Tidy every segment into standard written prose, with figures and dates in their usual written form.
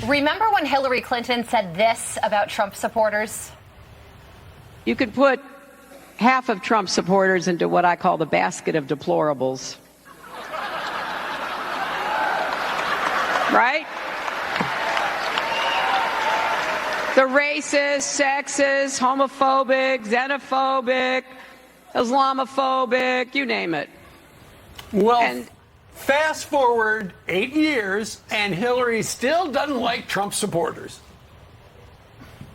Remember when Hillary Clinton said this about Trump supporters? You could put half of Trump supporters into what I call the basket of deplorables. Right? The racist, sexist, homophobic, xenophobic, Islamophobic, you name it. Well, fast forward 8 years, and Hillary still doesn't like Trump supporters.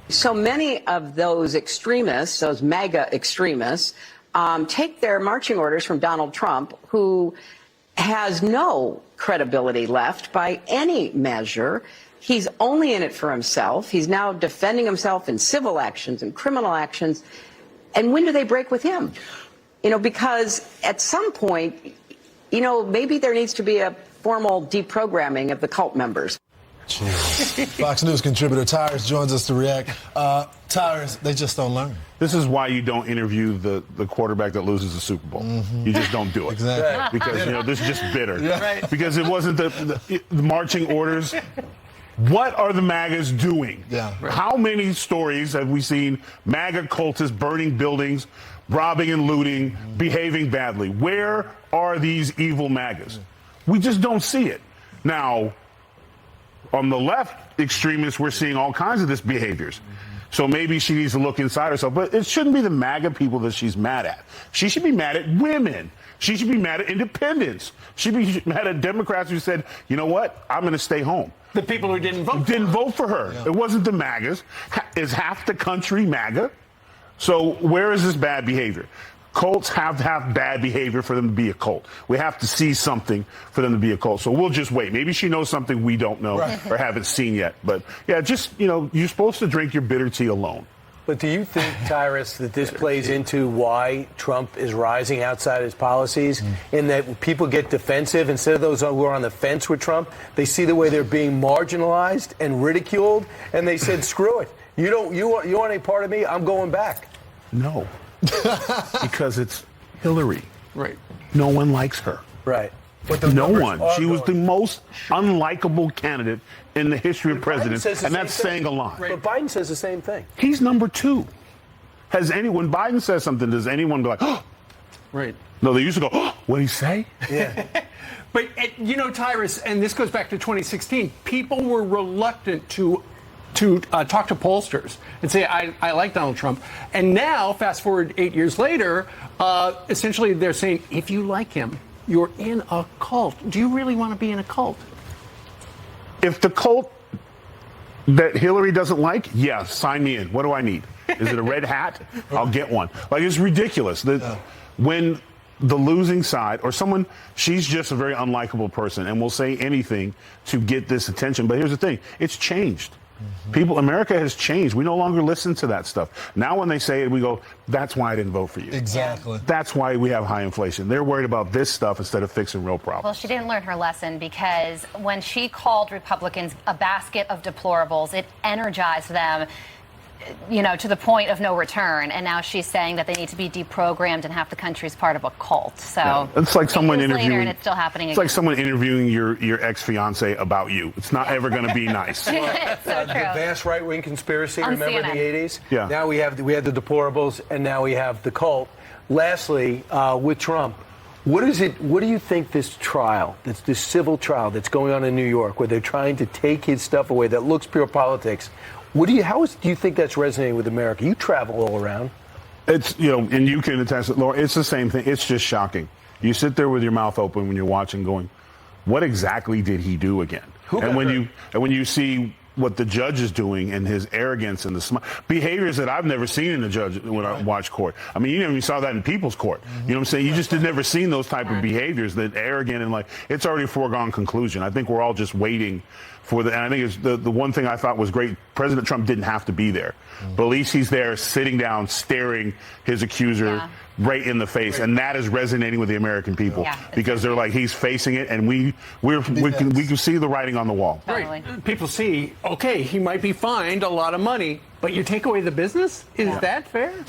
So many of those extremists, those MAGA extremists, take their marching orders from Donald Trump, who has no credibility left by any measure. He's only in it for himself. He's now defending himself in civil actions and criminal actions. And when do they break with him? You know, because at some point, you know, maybe there needs to be a formal deprogramming of the cult members. Jeez. Fox News contributor Tyrus joins us to react. Tyrus, they just don't learn. This is why you don't interview the quarterback that loses the Super Bowl. You just don't do it. Exactly. Because, you know, this is just bitter. Yeah. Right. Because it wasn't the marching orders. What are the MAGAs doing? Yeah. Right. How many stories have we seen MAGA cultists burning buildings, robbing and looting, behaving badly? Where are these evil MAGAs? We just don't see it. Now, on the left extremists, we're seeing all kinds of this behaviors. So maybe she needs to look inside herself. But it shouldn't be the MAGA people that she's mad at. She should be mad at women. She should be mad at independents. She should be mad at Democrats who said, you know what, I'm going to stay home. The people who didn't vote vote for her. Yeah. It wasn't the MAGAs. Is half the country MAGA? So where is this bad behavior? Cults have to have bad behavior for them to be a cult. We have to see something for them to be a cult. So we'll just wait. Maybe she knows something we don't know or haven't seen yet. But, yeah, just, you know, you're supposed to drink your bitter tea alone. But do you think, Tyrus, that this plays into why Trump is rising outside his policies, in that people get defensive instead of those who are on the fence with Trump? They see the way they're being marginalized and ridiculed, and they said, "Screw it! You want any part of me? I'm going back." No, because it's Hillary. Right. No one likes her. Right. But no one. She was the most unlikable candidate in the history of presidents, and that's saying a lot. But Biden says the same thing. He's number two. When Biden says something, does anyone be like, oh? Right. No, they used to go, oh, what'd he say? Yeah. But, you know, Tyrus, and this goes back to 2016, people were reluctant to talk to pollsters and say, I like Donald Trump. And now, fast forward 8 years later, essentially they're saying, if you like him, you're in a cult. Do you really want to be in a cult? If the cult that Hillary doesn't like, yeah, sign me in. What do I need? Is it a red hat? I'll get one. Like, it's ridiculous that when the losing side or someone, she's just a very unlikable person and will say anything to get this attention. But here's the thing. It's changed. America has changed. We no longer listen to that stuff. Now when they say it, we go, that's why I didn't vote for you. Exactly. That's why we have high inflation. They're worried about this stuff instead of fixing real problems. Well, she didn't learn her lesson, because when she called Republicans a basket of deplorables, it energized them, you know, to the point of no return. And now she's saying that they need to be deprogrammed and half the country's part of a cult. So yeah. It's like someone interviewing, and it's still happening it's again. like someone interviewing your ex-fiance about you. It's not ever going to be nice. It's so true. The vast right-wing conspiracy, On remember CNN. in the 80s? Yeah. Now we had the deplorables, and now we have the cult. Lastly, with Trump, what do you think this trial, this civil trial that's going on in New York, where they're trying to take his stuff away, that looks pure politics, do you think that's resonating with America? You travel all around. It's, you know, and you can attest it, Laura, it's the same thing. It's just shocking. You sit there with your mouth open when you're watching going, what exactly did he do again? And when you see what the judge is doing and his arrogance and the behaviors that I've never seen in the judge when I watch court. I mean, you never even saw that in people's court. You know what I'm saying? You just had never seen those type of behaviors, that arrogant and like, it's already a foregone conclusion. I think we're all just waiting for and I think it's the one thing I thought was great, President Trump didn't have to be there. But at least he's there sitting down, staring his accuser right in the face. And that is resonating with the American people because they're like, he's facing it, and we can see the writing on the wall. Totally. People see, okay, he might be fined a lot of money, but you take away the business? Is that fair?